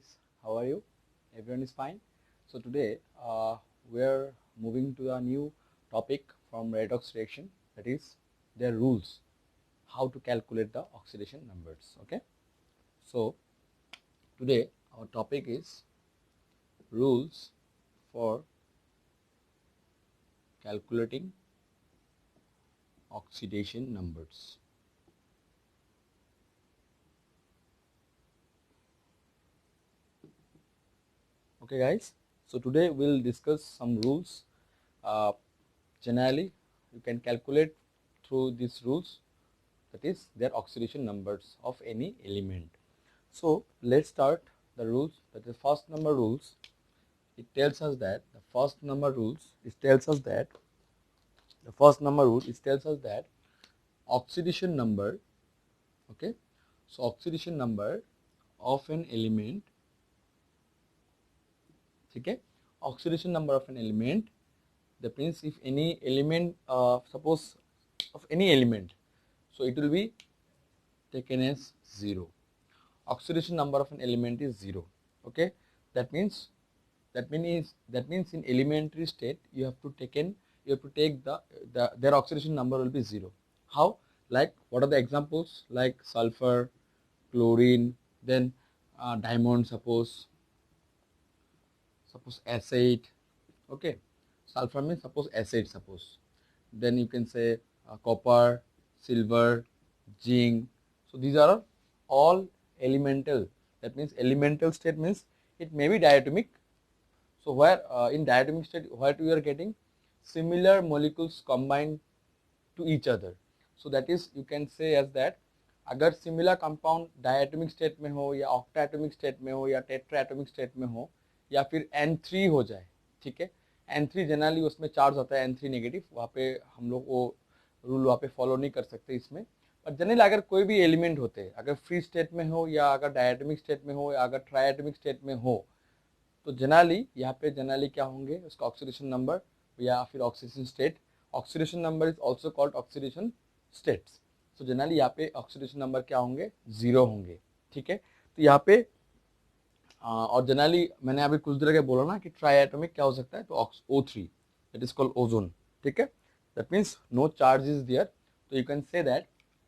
guys, how are you? Everyone is fine. So today we're moving to a new topic from redox reaction, that is their rules, how to calculate the oxidation numbers. Okay, so today our topic is rules for calculating oxidation numbers. Okay guys, so today we'll discuss some rules. Generally you can calculate through these rules, that is their oxidation numbers of any element. So let's start the rules. That the first number rules, it tells us that the first number rules, it tells us that the first number rule, it tells us that oxidation number, okay, so oxidation number of an element, okay, oxidation number of an element, that means if any element, suppose of any element, so it will be taken as 0. Oxidation number of an element is 0. Okay, that means in elementary state you have to take their oxidation number will be 0. How? Like what are the examples? Like sulfur, chlorine, then diamond, suppose acid. Okay, sulfur means suppose acid, suppose, then you can say copper, silver, zinc. So these are all elemental. That means elemental state means it may be diatomic. So where in diatomic state, what we are getting similar molecules combined to each other. So that is, you can say as that अगर similar compound diatomic state में हो या octatomic state में हो या tetraatomic state में हो या फिर N3 हो जाए, ठीक है, N3 जनरली उसमें चार्ज होता है N3 नेगेटिव, वहाँ पे हम लोग वो रूल वहाँ पे फॉलो नहीं कर सकते इसमें, पर जनरली अगर कोई भी एलिमेंट होते हैं, अगर फ्री स्टेट में हो या अगर डायटोमिक स्टेट में हो या अगर ट्राइएटोमिक स्टेट में हो, तो जनरली यहाँ पे जनरली क्या होंगे, उसका ऑक्सीडेशन नंबर या फिर oxidation state, oxidation number is also called oxidation states. So generally यहाँ पे ऑक्सीडेशन नंबर क्या होंगे, 0 होंगे, ठीक है. तो यहाँ पे और जनरली मैंने अभी कुछ देर आगे बोला ना कि ट्राइएटोमिक क्या हो सकता है, तो O3, that is called ozone, ठीक है, that means no charge is there. तो you can say that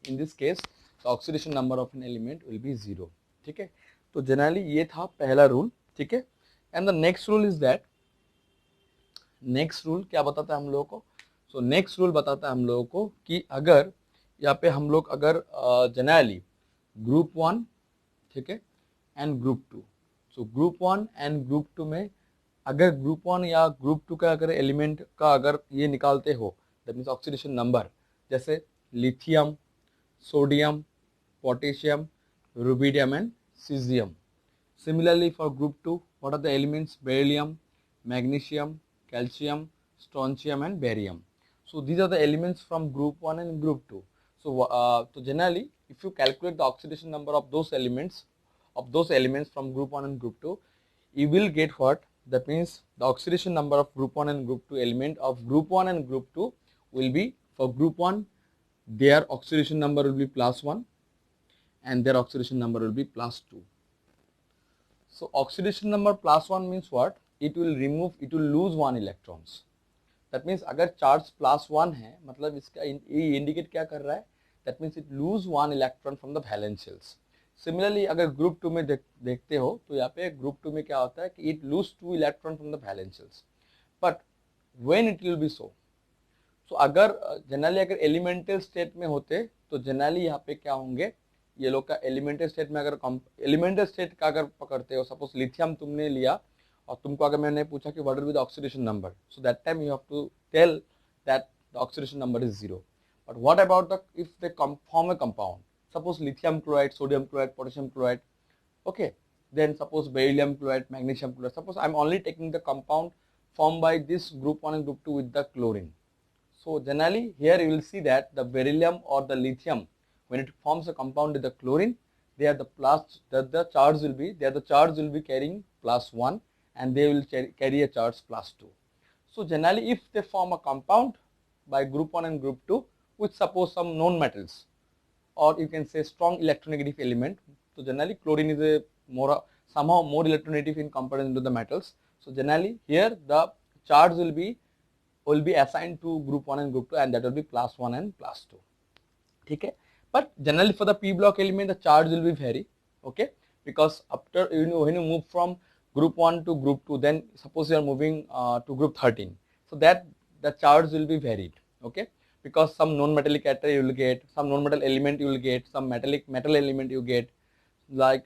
in this case the oxidation number of an element will be 0, ठीक है. तो जनरली ये था पहला रूल, ठीक है. And the next rule is that, next rule क्या बताता है हम लोगों को, सो नेक्स्ट रूल बताता है हम लोगों को कि अगर यहाँ पे हम लोग अगर जनरली ग्रुप 1, ठीक है, and group 2, so group 1 and group 2 में अगर ग्रुप 1 या ग्रुप 2 का अगर एलिमेंट का अगर ये निकालते हो, दैट मीन्स ऑक्सीडेशन नंबर, जैसे lithium, sodium, potassium, rubidium and caesium. Similarly for group 2, what are the elements? Beryllium, magnesium, calcium, strontium and barium. So these are the elements from group 1 and group 2. So generally if you calculate the oxidation number of those elements from group 1 and group 2, you will get what? That means the oxidation number of group 1 and group 2 element of group 1 and group 2 will be, for group 1 their oxidation number will be +1 and their oxidation number will be +2. So oxidation number +1 means what? It will lose 1 electrons. That means अगर charge +1 है, मतलब इसका ये indicate क्या कर रहा है, that means it lose 1 electron from the valence shells. Similarly अगर ग्रुप 2 में देखते हो तो यहाँ पे ग्रुप 2 में क्या होता है कि it lose 2 electron from the valence shells. But when it will be so? So अगर जनरली अगर एलिमेंटल स्टेट में होते तो जनरली यहाँ पे क्या होंगे, ये लोग का एलिमेंटल स्टेट में अगर एलिमेंटल स्टेट का अगर पकड़ते हो, सपोज लिथियम तुमने लिया और तुमको अगर मैंने पूछा कि what will be the oxidation number, so that time you have to tell that the oxidation number is 0. But what about the if they form a compound, suppose lithium chloride, sodium chloride, potassium chloride, okay, then suppose beryllium chloride, magnesium chloride, suppose I am only taking the compound formed by this group 1 and group 2 with the chlorine. So generally here you will see that the beryllium or the lithium, when it forms a compound with the chlorine, there the charge will be carrying +1 and they will carry a charge +2. So generally if they form a compound by group 1 and group 2 with suppose some known metals, or you can say strong electronegative element, so generally chlorine is a more somehow more electronegative in comparison to the metals. So generally here the charge will be assigned to group 1 and group 2, and that will be +1 and +2. ठीक है, but generally for the p block element the charge will be vary, okay, because after when you move from group 1 to group 2, then suppose you are moving to group 13, so that the charge will be varied, okay, because some non-metallic character you will get, some non-metal element you will get, some metal element you get, like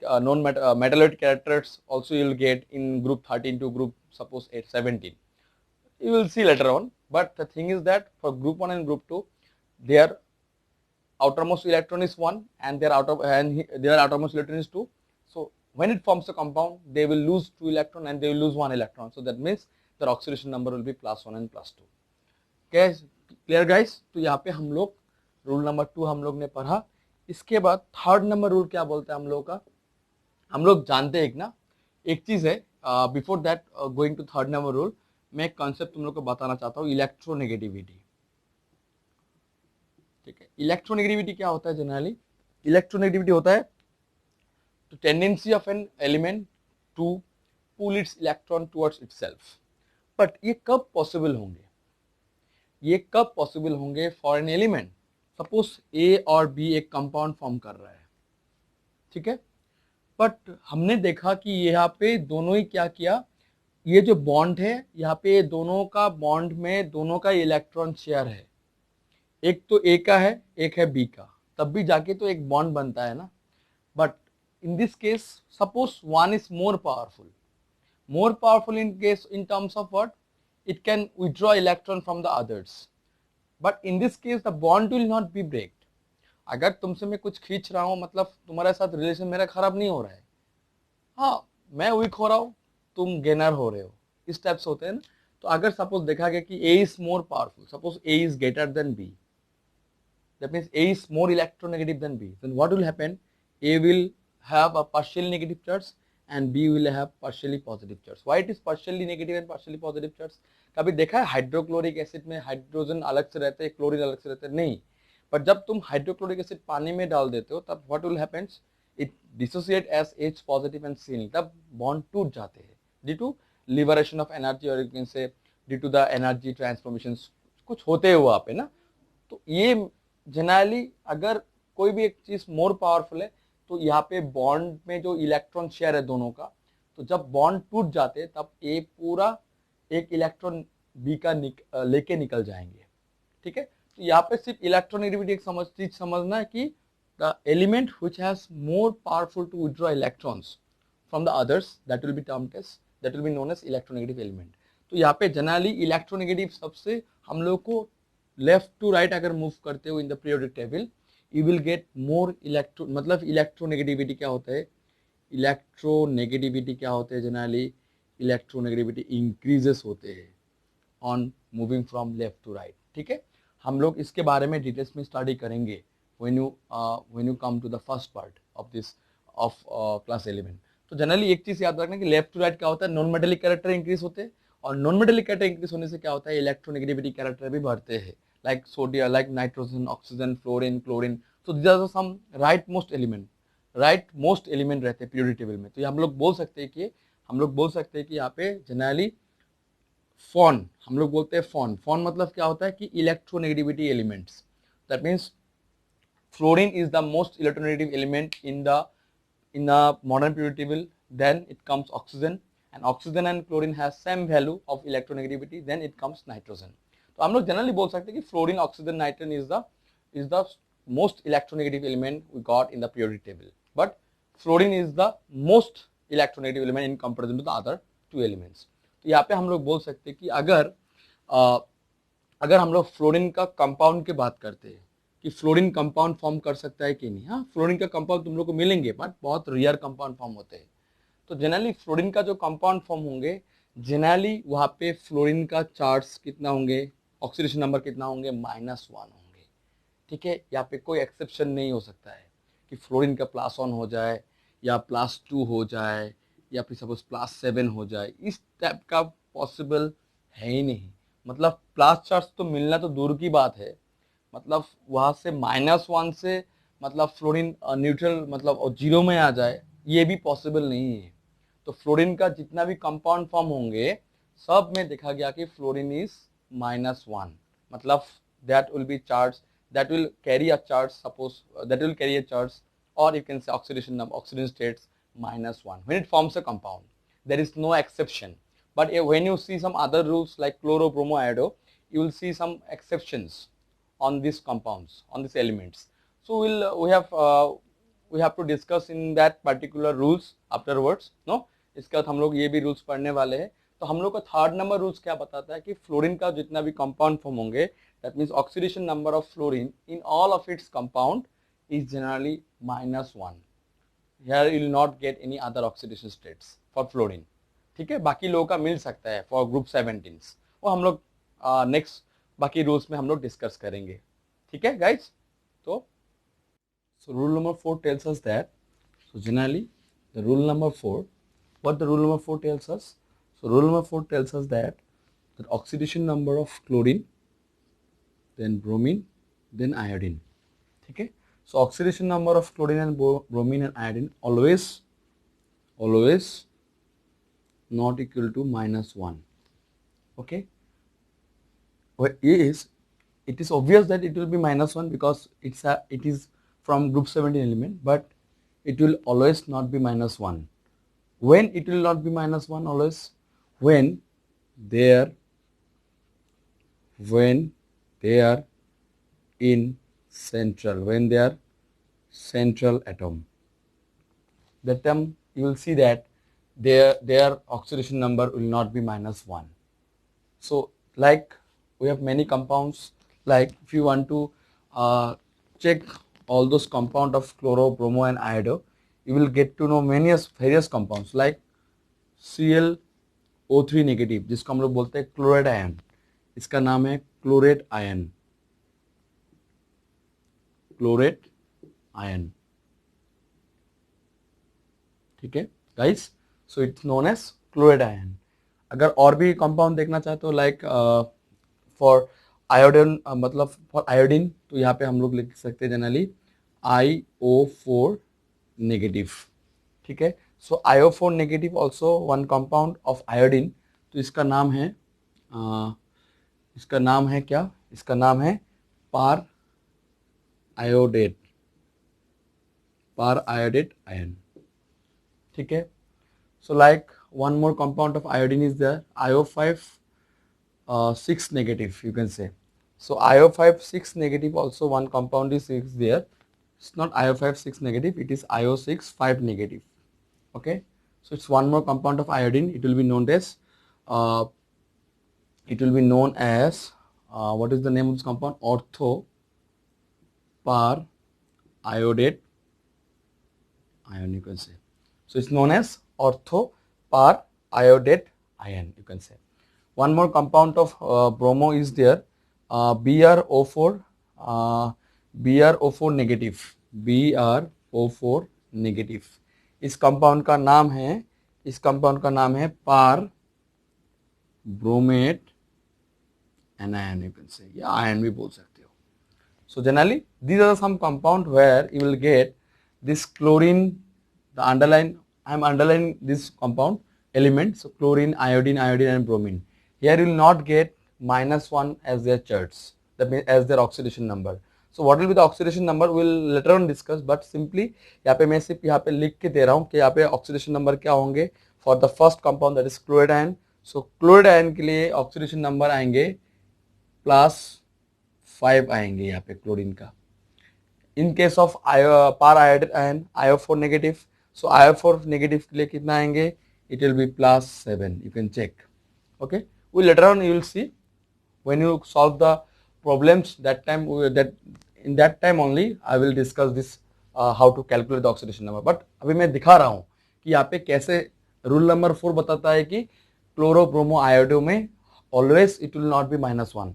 metalloid characters also you will get in group 13 to group suppose 17. You will see later on, but the thing is that for group 1 and group 2, their outermost electron is 1 and their outermost electron is 2. So when it forms a compound, they will lose 2 electron and they will lose 1 electron. So that means their oxidation number will be +1 and +2. Okay, clear guys? तो यहाँ पे हम लोग rule number 2 हम लोग ने पढ़ा. इसके बाद थर्ड नंबर रूल क्या बोलता है हम लोग का? हम लोग जानते हैं ना, एक चीज है, before that going to third number rule, मैं एक कॉन्सेप्ट तुम लोग को बताना चाहता हूँ, इलेक्ट्रोनेगेटिविटी. ठीक है, इलेक्ट्रोनेगेटिविटी क्या होता है? जनरली इलेक्ट्रोनेगेटिविटी होता है तो tendency of an element to pull its electron towards itself. But ये कब पॉसिबल होंगे? ये कब पॉसिबल होंगे for an element? Suppose A और बी एक कंपाउंड फॉर्म कर रहा है, ठीक है, बट हमने देखा कि यहाँ पे दोनों ही क्या किया, ये जो बॉन्ड है यहाँ पे दोनों का बॉन्ड में दोनों का इलेक्ट्रॉन शेयर है, एक तो ए का है एक है बी का, तब भी जाके तो एक बॉन्ड बनता है ना. But in this case suppose one is more powerful in terms of what, it can withdraw electron from the others, but in this case the bond will not be breaked. अगर तुमसे मैं कुछ खींच रहा हूँ, मतलब तुम्हारे साथ रिलेशन मेरा खराब नहीं हो रहा है, हाँ मैं वीक हो रहा हूँ, तुम गेनर हो रहे हो, इस टाइप से होते हैं ना. तो अगर सपोज देखा गया कि A is more powerful, suppose A is greater than B, that means A is more electronegative than B, then what will happen? A will have a partially negative charge and B will have partially positive charge. Why it is partially negative and partially positive charge? कभी देखा है hydrochloric acid में hydrogen अलग से रहते हैं, chlorine अलग से रहते हैं? नहीं. पर जब तुम हाइड्रोक्लोरिक एसिड पानी में डाल देते हो तब what will happen? It dissociate as H positive and Cl, तब बॉन्ड टूट जाते हैं due to liberation of energy, और you can say due to the energy transformations कुछ होते हैं वहाँ पे ना. तो ये जनरली अगर कोई भी एक चीज मोर पावरफुल है तो यहाँ पे बॉन्ड में जो इलेक्ट्रॉन शेयर है दोनों का, तो जब बॉन्ड टूट जाते हैं तब ए पूरा एक इलेक्ट्रॉन बी का लेके निकल जाएंगे. ठीक है, तो यहाँ पे सिर्फ इलेक्ट्रोनेगेटिविटी एक चीज समझना है कि the element which has more powerful to withdraw electrons from the others, that will be termed as, that will be known as electronegative element. तो यहाँ पे जनरली इलेक्ट्रोनेगेटिव सबसे हम लोग को लेफ्ट टू राइट अगर मूव करते हो in the periodic table, you will get more electro, मतलब इलेक्ट्रोनेगेटिविटी क्या होता है? इलेक्ट्रोनेगेटिविटी क्या होते हैं? जनरली इलेक्ट्रोनेगेटिविटी इंक्रीजेस होते हैं on moving from left to right. ठीक है, हम लोग इसके बारे में डिटेल्स में स्टडी करेंगे when you come to the first part of this of class 11. तो जनरली एक चीज याद रखना कि लेफ्ट टू राइट क्या होता है? नॉन मेटेलिक कैरेक्टर इंक्रीज होते हैं, और नॉन मेटेलिक कैरेक्टर इंक्रीज होने से क्या होता है? इलेक्ट्रोनेगेटिविटी कैरेक्टर भी बढ़ते हैं, like sodium, like nitrogen, oxygen, fluorine, chlorine. So these are some rightmost element रहते हैं periodic table में. तो ये हम लोग बोल सकते हैं कि यहाँ पे जनरली फॉन हम लोग बोलते हैं. फॉन मतलब क्या होता है कि electronegativity elements. That means fluorine is the most electronegative element in the modern periodic table. Then it comes oxygen, and oxygen and chlorine has same value of electronegativity. Then it comes nitrogen. तो हम लोग generally बोल सकते हैं कि fluorine, oxygen, nitrogen is the most electronegative element we got in the periodic table, but fluorine is the most electronegative element in comparison to the other two elements. तो यहाँ पे हम लोग बोल सकते हैं कि अगर हम लोग फ्लोरीन का कंपाउंड की बात करते हैं कि फ्लोरीन कंपाउंड फॉर्म कर सकता है कि नहीं. हाँ, फ्लोरीन का कंपाउंड तुम लोग को मिलेंगे, बट बहुत रेयर कंपाउंड फॉर्म होते हैं. तो जनरली फ्लोरीन का जो कंपाउंड फॉर्म होंगे, जनरली वहाँ पे फ्लोरीन का चार्ज कितना होंगे, ऑक्सीडेशन नंबर कितना होंगे? -1 होंगे. ठीक है, यहाँ पे कोई एक्सेप्शन नहीं हो सकता है कि फ्लोरीन का +1 हो जाए या +2 हो जाए या फिर सपोज +7 हो जाए. इस टाइप का पॉसिबल है ही नहीं. मतलब प्लस चार्ज तो मिलना तो दूर की बात है, मतलब वहाँ से -1 से मतलब फ्लोरीन न्यूट्रल मतलब जीरो में आ जाए, ये भी पॉसिबल नहीं है. तो फ्लोरीन का जितना भी कंपाउंड फॉर्म होंगे सब में देखा गया कि फ्लोरीन इज -1, मतलब that will be charge, that will carry a charge, suppose that will carry a charge, or you can say oxidation number, oxidation states -1 when it forms a compound. There is no exception. But when you see some other rules like chlorobromoiodo, you will see some exceptions on these compounds, on these elements. So we have to discuss in that particular rules afterwards. No, इसके बाद हम लोग ये भी rules पढ़ने वाले हैं. तो हम लोग का थर्ड नंबर रूल्स क्या बताता है कि फ्लोरीन का जितना भी कंपाउंड फॉर्म होंगे, that means oxidation number of fluorine in all of its compound is generally -1. Here you will not get any other oxidation states for fluorine. ठीक है, बाकी लोगों का मिल सकता है फॉर ग्रुप 17, वो हम लोग नेक्स्ट बाकी रूल्स में हम लोग डिस्कस करेंगे. ठीक है गाइज. तो so rule number 4 tells us that, so generally the rule number 4, what the rule number 4 tells us? So rule number 4 tells us that the oxidation number of chlorine, then bromine, then iodine. ठीक है. So oxidation number of chlorine and bromine and iodine always not equal to -1. Okay. Well, it is obvious that it will be -1 because it is from group 17 element, but it will always not be -1. When it will not be -1 always? When they are in central, when they are central atom. That time you will see that their oxidation number will not be -1. So like we have many compounds, like if you want to check all those compound of chloro, bromo and iodo, you will get to know various compounds like ClO3 negative, जिसको हम लोग बोलते हैं chloride ion, इसका नाम है chlorate ion. Chlorate ion. ठीक है guys. So it's known as chloride ion. अगर और भी कंपाउंड देखना चाहे तो लाइक फॉर आयोडीन, मतलब फॉर आयोडीन, तो यहाँ पे हम लोग लिख सकते हैं जनरली IO4 नेगेटिव. ठीक है. सो IO4 negative also one compound of iodine. तो इसका नाम है क्या? इसका नाम है पार आयोडेट आयन. ठीक है. So like one more compound of iodine is there, IO5 6 negative, you can say. So IO5 6 negative also one compound is there. It's not IO5 6 negative, it is IO6 5 negative. Okay. So it's one more compound of iodine. It will be known as what is the name of this compound? Ortho par iodate ion, you can say. So it's known as ortho par iodate ion, you can say. One more compound of bromo is there, BrO4 negative. BrO4 negative. इस compound का नाम है perbromate anion, you can say, या ion भी बोल सकते हो. So generally these are some compound where you will get this chlorine, the underline, I am underlining this compound element. So chlorine, iodine and bromine. Here you will not get -1 as their charts, that means as their oxidation number. So what will be the oxidation number we will later on discuss, but simply यहाँ पे मैं सिर्फ यहाँ पे लिख के दे रहा हूँ कि यहाँ पे ऑक्सीडेशन नंबर क्या होंगे for the first compound, that is chloride ion. So chloride ion के लिए ऑक्सीडेशन नंबर आएंगे +5 आएंगे यहाँ पे क्लोरीन का. In case of periodate ion IO4 negative, so IO4 negative के लिए कितना आएंगे? It will be +7, you can check. Okay, we later on you will see when you solve the problems, that time in that time only I will discuss this how to calculate the oxidation number. But अभी मैं दिखा रहा हूँ कि यहाँ पे कैसे rule number 4 बताता है कि क्लोरो ब्रोमो आयोडो में always it will not be -1,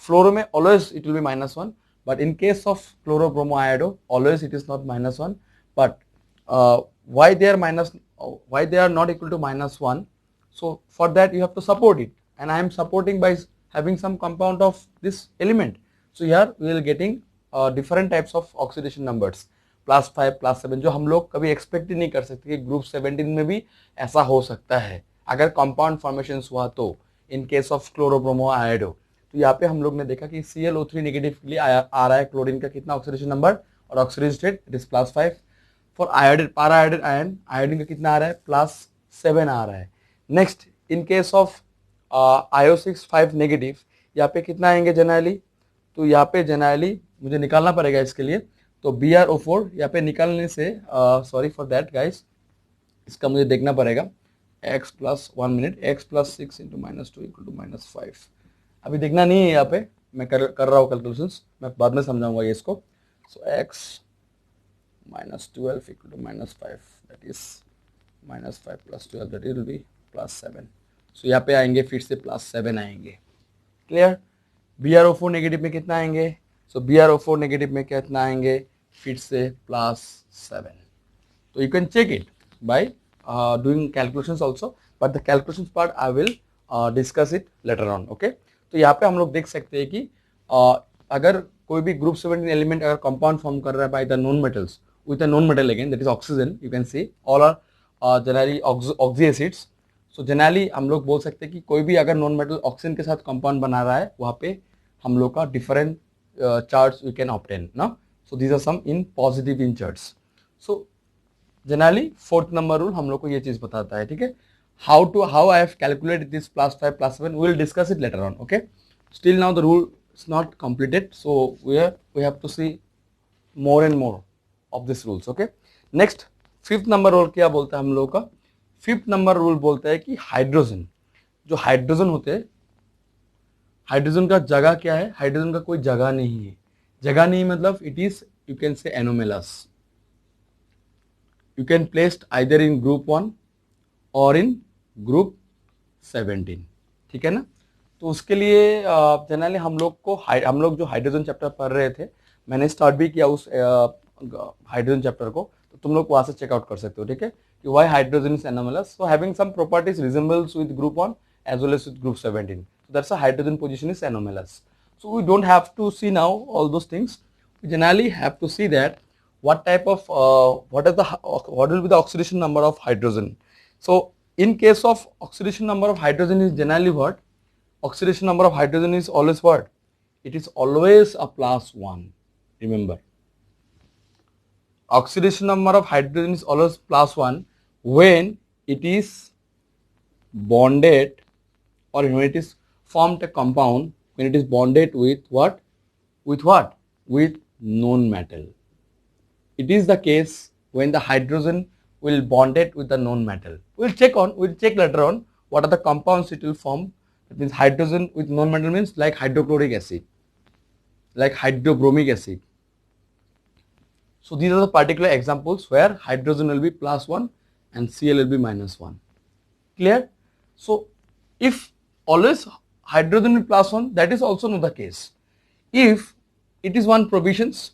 फ्लोरो में always it will be -1, but in case of chloro bromo iodo always it is not -1. But why they are not equal to -1? So for that you have to support it, and I am supporting by having some compound of this element. So here we will getting different types of oxidation numbers. +5 +7, जो हम लोग कभी expect ही नहीं कर सकते कि group 17 में भी ऐसा हो सकता है अगर कंपाउंड फॉर्मेशन हुआ तो। इन केस ऑफ क्लोरोब्रोमो आयोडो, तो यहाँ पे हम लोग ने देखा कि ClO3 नेगेटिव के लिए आ रहा है क्लोरीन का कितना ऑक्सीडेशन नंबर और oxidation state, it is +5। For iodine, पारा आयोडीन आयन, आयोडीन का कितना आ रहा है, +7 आ रहा है। Next in case of IO6 5 negative, यहाँ पे कितना आएंगे जनरली, तो यहाँ पे जनरली मुझे निकालना पड़ेगा इसके लिए, तो BrO4 यहाँ पे निकालने से, सॉरी फॉर दैट गाइस, इसका मुझे देखना पड़ेगा, x plus 1 minute, x plus 6 into -2 equal to -5। अभी देखना नहीं है यहाँ पे, मैं कर रहा हूँ कैलकुलेशंस, मैं बाद में समझाऊंगा ये इसको। So x -12 equal to -5, that is -5 plus 12, that will be +7। So यहाँ पे आएंगे फिर से +7 आएंगे। क्लियर? BrO4 नेगेटिव में कितना आएंगे, सो BrO4 नेगेटिव में कितना आएंगे, फिर से +7। तो you can check it by doing calculations also, but the calculations part I will discuss it later on, okay? तो यहाँ पे हम लोग देख सकते हैं कि अगर कोई भी ग्रुप 17 एलिमेंट अगर कंपाउंड फॉर्म कर रहा है by the non metals with a non metal again, that is oxygen, you can see all are generally oxy acids. So generally हम लोग बोल सकते हैं कि कोई भी अगर नॉन मेटल ऑक्सीजन के साथ कंपाउंड बना रहा है, वहाँ पे हम लोग का different charts we can obtain ना। So these are some in positive in charts. So generally 4th number rule हम लोग को ये चीज बताता है, ठीक है। How I have calculated this +5 +7 we will discuss it later on, okay. Still now the rule is not completed, so we have to see more and more of this rules, okay. Next 5th number rule क्या बोलता है हम लोग का, 5th number rule बोलता है कि hydrogen, जो हाइड्रोजन होते हैं, हाइड्रोजन का जगह क्या है, हाइड्रोजन का कोई जगह नहीं है। जगह नहीं मतलब इट इज, यू कैन से anomalous, you can placed either in group 1 or in group 17, ठीक है ना। तो उसके लिए जनरली हम लोग जो हाइड्रोजन चैप्टर पढ़ रहे थे, मैंने स्टार्ट भी किया उस हाइड्रोजन चैप्टर को, तो तुम लोग वहां से चेकआउट कर सकते हो, ठीक है, कि why hydrogen is anomalous, so having some properties resembles with group 1 as well as with group 17, so that's a hydrogen position is anomalous. So we don't have to see now all those things, we generally have to see that what type of what will be the oxidation number of hydrogen. So in case of oxidation number of hydrogen is generally what, oxidation number of hydrogen is always what, it is always a +1. Remember, oxidation number of hydrogen is always +1 when it is bonded, or when it is formed a compound, when it is bonded with what, with non-metal. It is the case when the hydrogen will bonded with the non-metal. We'll check later on what are the compounds it will form. That means hydrogen with non-metal means like hydrochloric acid, like hydrobromic acid. So these are the particular examples where hydrogen will be +1 and Cl will be -1. Clear? So if always hydrogen will +1, that is also not the case. If it is one provisions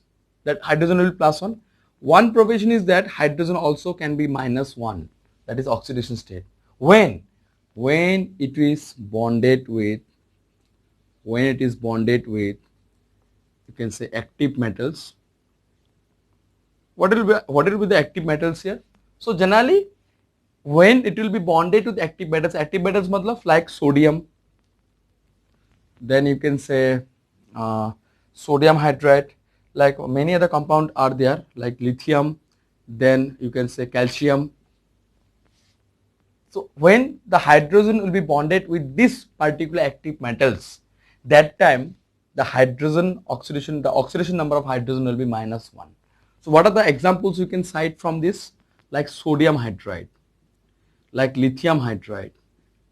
that hydrogen will +1, one provision is that hydrogen also can be -1, that is oxidation state. When it is bonded with, you can say active metals. What will be the active metals here? So generally when it will be bonded with active metals matlab like sodium, then you can say sodium hydride, like many other compound are there like lithium, then you can say calcium. So when the hydrogen will be bonded with this particular active metals, that time the oxidation number of hydrogen will be -1. So what are the examples you can cite from this, like sodium hydride, like lithium hydride,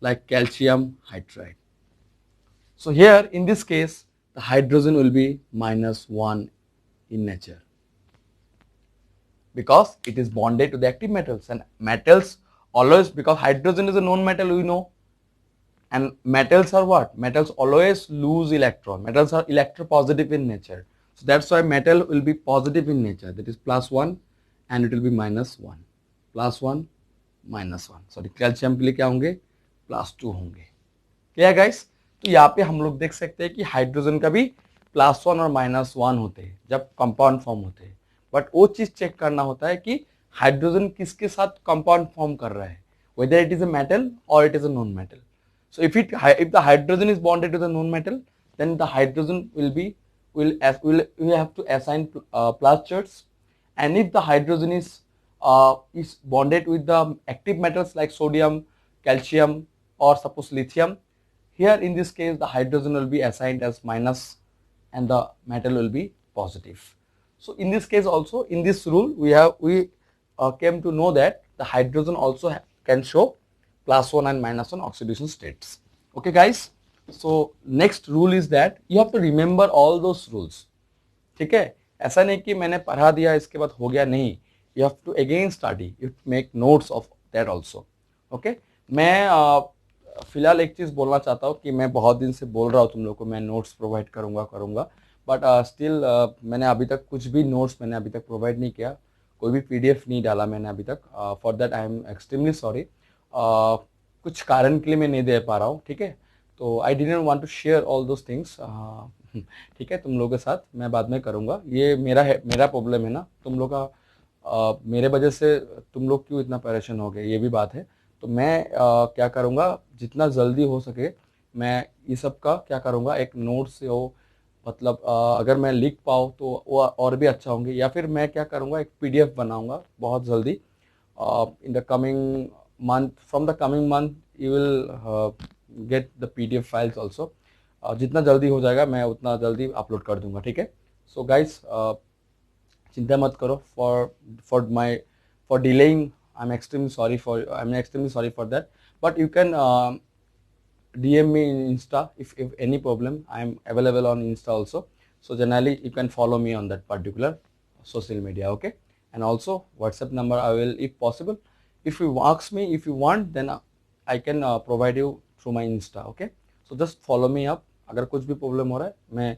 like calcium hydride. So here in this case the hydrogen will be -1 in nature because it is bonded to the active metals, and metals always, because hydrogen is a non-metal we know, and metals are what, metals always lose electron, metals are electropositive in nature, so that's why metal will be positive in nature, that is +1 and it will be -1, +1 -1, sorry calcium के लिए क्या होंगे, +2 होंगे। क्या guys, तो यहाँ पे हम लोग देख सकते हैं कि हाइड्रोजन का भी +1 और -1 होते हैं जब कंपाउंड फॉर्म होते हैं, बट वो चीज चेक करना होता है कि हाइड्रोजन किसके साथ कंपाउंड फॉर्म कर रहा है, whether it is a metal or it is a non-metal. So if the hydrogen is bonded to the non-metal, then the hydrogen will have to assign plus charge, and if the hydrogen is bonded with the active metals like sodium, calcium, or suppose lithium, here in this case the hydrogen will be assigned as minus and the metal will be positive. So in this case also, in this rule we came to know that the hydrogen also can show +1 and -1 oxidation states. Okay guys, so next rule is that you have to remember all those rules. ठीक है, ऐसा नहीं कि मैंने पढ़ा दिया इसके बाद हो गया, नहीं, you have to again study, you make notes of that also. Okay, मैं फिलहाल एक चीज बोलना चाहता हूँ कि मैं बहुत दिन से बोल रहा हूँ तुम लोग को मैं नोट्स प्रोवाइड करूंगा, बट स्टिल मैंने अभी तक कुछ भी नोट्स मैंने अभी तक प्रोवाइड नहीं किया, कोई भी पीडीएफ नहीं डाला मैंने अभी तक. For that I am extremely sorry. कुछ कारण के लिए मैं नहीं दे पा रहा हूँ, ठीक है. तो I didn't want to share all those things, ठीक है, तुम लोगों के साथ मैं बाद में करूँगा. ये मेरा प्रॉब्लम है ना, तुम लोग का मेरे वजह से तुम लोग क्यों इतना परेशान हो गए, ये भी बात है. तो मैं क्या करूँगा, जितना जल्दी हो सके मैं ये सब का क्या करूँगा, एक नोट से हो, मतलब अगर मैं लिख पाऊँ तो वो और भी अच्छा होंगे, या फिर मैं क्या करूँगा एक पीडीएफ बनाऊँगा बहुत जल्दी. In the coming month, from the coming month you will get the PDF files also. जितना जल्दी हो जाएगा मैं उतना जल्दी अपलोड कर दूंगा, ठीक है. सो गाइस, चिंता मत करो for delaying. I'm extremely sorry for that. But you can DM me in Insta if any problem. I am available on Insta also. So generally you can follow me on that particular social media, okay? And also WhatsApp number I will, if possible. If you ask me, if you want, then I can provide you through my Insta, okay? So just follow me up. अगर कुछ भी problem हो रहा है मैं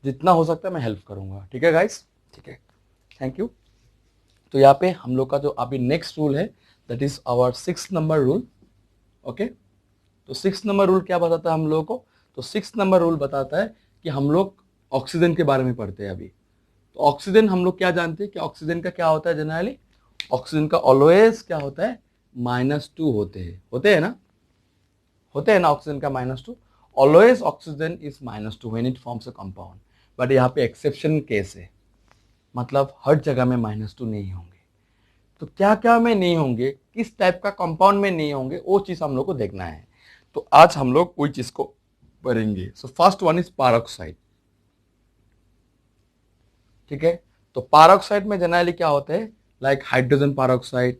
जितना हो सकता है मैं हेल्प करूँगा, ठीक है गाइस, ठीक है. Thank you. तो यहाँ पे हम लोग का जो अभी नेक्स्ट रूल है that is our 6 number rule. Okay, तो 6 नंबर रूल क्या बताता है हम लोगों को, तो 6 नंबर रूल बताता है कि हम लोग ऑक्सीजन के बारे में पढ़ते हैं अभी. तो ऑक्सीजन हम लोग क्या जानते हैं कि ऑक्सीजन का क्या होता है जनरली, ऑक्सीजन का ऑलवेज क्या होता है, -2 होते हैं ना ऑक्सीजन का -2. Always oxygen is -2 when it forms a compound. But यहाँ पे एक्सेप्शन केस है, मतलब हर जगह में -2 नहीं होंगे. तो क्या क्या में नहीं होंगे, किस टाइप का कंपाउंड में नहीं होंगे, वो चीज हम लोग को देखना है. तो आज हम लोग वही चीज को पढ़ेंगे. So first one is peroxide, ठीक है. तो पारऑक्साइड में जनरली क्या होता है, like hydrogen peroxide,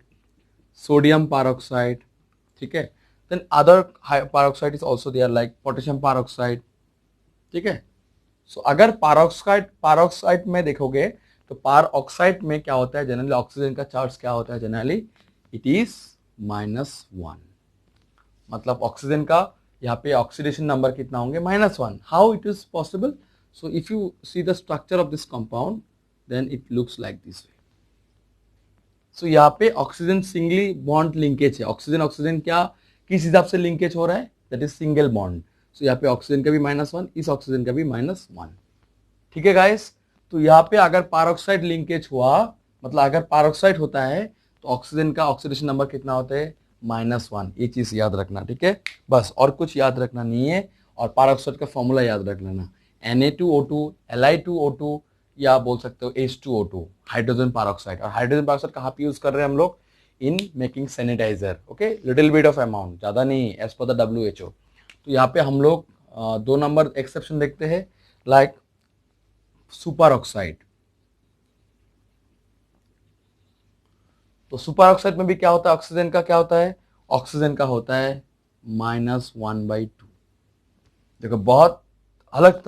sodium peroxide, ठीक है. Then other peroxide is also there like potassium peroxide, ठीक है. सो अगर पारऑक्साइड में देखोगे तो पारऑक्साइड में क्या होता है जनरली, ऑक्सीजन का चार्ज क्या होता है जनरली, इट इज -1. मतलब ऑक्सीजन का यहाँ पे ऑक्सीडेशन नंबर कितना होंगे, -1. How it is possible, so if you see the structure of this compound then it looks like this way. So यहाँ पे ऑक्सीजन सिंगली बॉन्ड लिंकेज है. ऑक्सीजन क्या किस हिसाब से लिंकेज हो रहा है, that is single bond. So यहाँ पे ऑक्सीजन का भी -1, इस ऑक्सीजन का भी -1, ठीक है गाइस. तो यहाँ पे अगर पारऑक्साइड लिंकेज हुआ, मतलब अगर पारऑक्साइड होता है तो ऑक्सीजन का ऑक्सीडेशन नंबर कितना होता है, -1. ये चीज याद रखना, ठीक है, बस और कुछ याद रखना नहीं है. और पारऑक्साइड का फॉर्मूला याद रख लेना, Na2O2 Li2O2 या बोल सकते हो H2O2, हाइड्रोजन पारऑक्साइड. और हाइड्रोजन पारऑक्साइड कहाँ पे यूज कर रहे हैं हम लोग, in making sanitiser, okay, little bit of amount, ज्यादा नहीं, एज पर द WHO. तो यहाँ पे हम लोग 2 नंबर एक्सेप्शन देखते हैं, लाइक सुपर ऑक्साइड. तो सुपर ऑक्साइड में भी क्या होता है, ऑक्सीजन का क्या होता है, ऑक्सीजन का होता है -1/2. देखो बहुत अलग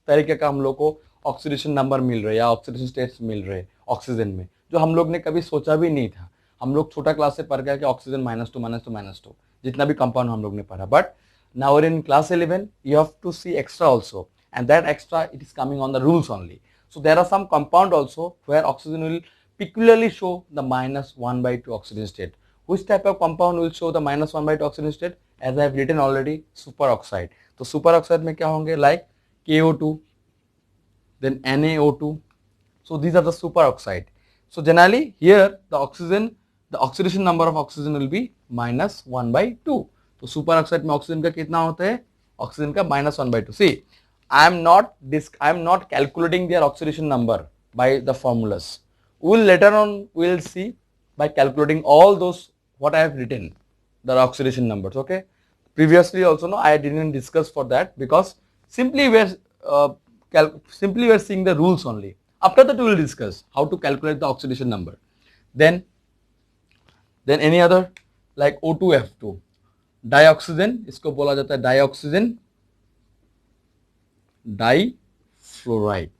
तरीके का हम लोग को ऑक्सीडेशन नंबर मिल रहे हैं या ऑक्सीडेशन स्टेट्स मिल रहे हैं ऑक्सीजन में, जो हम लोग ने कभी सोचा भी नहीं था. हम लोग छोटा क्लास से पढ़ गया कि ऑक्सीजन -2 जितना भी कंपाउंड हम लोग ने पढ़ा. But now in class 11 you have to see extra also, and that extra it is coming on the rules only. So there are some compound also where oxygen will peculiarly show the -1/2 oxygen state. Which type of compound will show the -1/2 oxygen state, as I have written already, superoxide. तो superoxide में क्या होंगे, like KO2, then NaO2. So these are the superoxide. So generally here the oxidation number of oxygen will be -1/2. तो superoxide में oxygen का कितना होता है? ऑक्सीजन का -1/2. See, I am not calculating their oxidation number by the formulas. Later on we will see by calculating all those what I have written, the oxidation numbers. Okay. Previously also no, I didn't discuss for that because simply we are seeing the rules only. After that we will discuss how to calculate the oxidation number. Then any other like O2F2, dioxygen, इसको बोला जाता है dioxygen difluoride.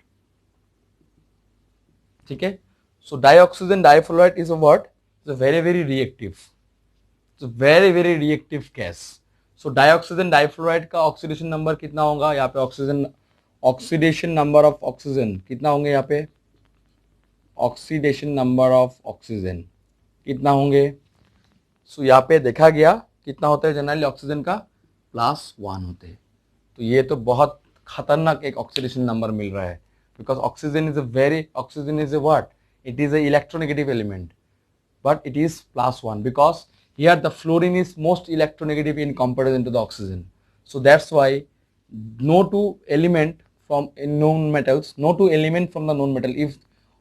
ठीक है. So dioxygen difluoride is a what? It's a very reactive, it's a very reactive gas. So dioxygen difluoride का oxidation number कितना होगा? यहाँ पे ऑक्सीडेशन नंबर ऑफ ऑक्सीजन कितना होंगे? यहाँ पे ऑक्सीडेशन नंबर ऑफ ऑक्सीजन कितना होंगे? सो यहाँ पे देखा गया कितना होता है जनरली ऑक्सीजन का? +1 होते हैं. तो ये तो बहुत खतरनाक एक ऑक्सीडेशन नंबर मिल रहा है because oxygen is a what? It is a electronegative element but it is +1 because here the fluorine is most electronegative in comparison to the oxygen. So that's why no two element from known metals, no two element from the known metal, if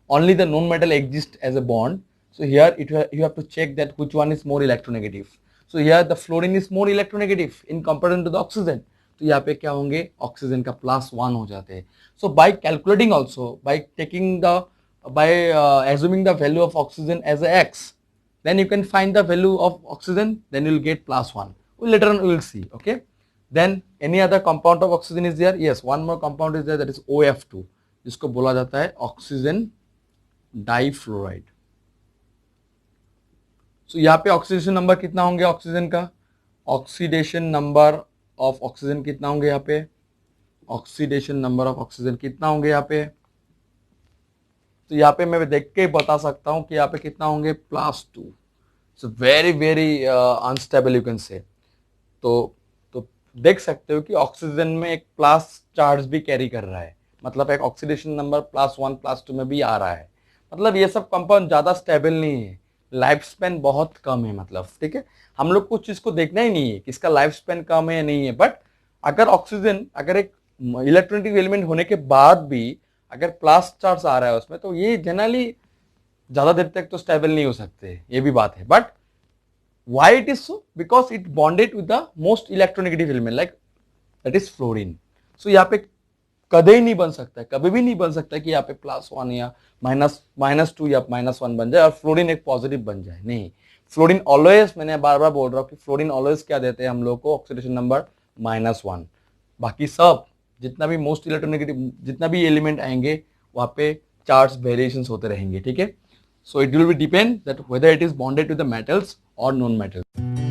only the known metal exists as a bond, so here you have to check that which one is more electronegative. So here the fluorine is more electronegative in comparison to the oxygen. तो यहाँ पे क्या होंगे? Oxygen का +1 हो जाते हैं. So by calculating also, by assuming the value of oxygen as a x, then you can find the value of oxygen, then you will get +1. Later on we will see. Okay. Then any other compound of oxygen is there? Yes, one more compound is there, that is OF2, जिसको बोला जाता है oxygen difluoride. सो यहाँ पे oxidation number कितना होंगे oxygen का? Oxidation number of oxygen कितना होंगे यहाँ पे? ऑक्सीडेशन नंबर ऑफ ऑक्सीजन कितना होंगे यहाँ पे? तो यहाँ पे मैं देख के बता सकता हूँ कि यहाँ पे कितना होंगे? +2. So very unstable you can से. तो देख सकते हो कि ऑक्सीजन में एक प्लस चार्ज भी कैरी कर रहा है, मतलब एक ऑक्सीडेशन नंबर +1 +2 में भी आ रहा है. मतलब ये सब कंपाउंड ज़्यादा स्टेबल नहीं है, लाइफ स्पेन बहुत कम है. मतलब ठीक है, हम लोग को चीज़ को देखना ही नहीं है कि इसका लाइफ स्पेन कम है या नहीं है. बट अगर ऑक्सीजन अगर एक इलेक्ट्रोनेगेटिव एलिमेंट होने के बाद भी अगर प्लस चार्ज आ रहा है उसमें, तो ये जनरली ज़्यादा देर तक तो स्टेबल नहीं हो सकते, ये भी बात है. But why it is so? Because it bonded with the most electronegative element like that is fluorine. So यहाँ पे कभी नहीं बन सकता है, कभी भी नहीं बन सकता है कि यहाँ पे +1 या -2 या -1 बन जाए और फ्लोरीन एक पॉजिटिव बन जाए. नहीं, फ्लोरीन ऑलवेज, मैंने बार बोल रहा हूँ कि फ्लोरीन ऑलवेज क्या देते हैं हम लोग को? Oxidation number -1. बाकी सब जितना भी मोस्ट इलेक्ट्रोनेगेटिव जितना भी एलिमेंट आएंगे वहाँ पे चार्ज वेरिएशंस होते रहेंगे. ठीक है. So it will be depend that whether it is bonded to the metals और नॉन मेटल्स.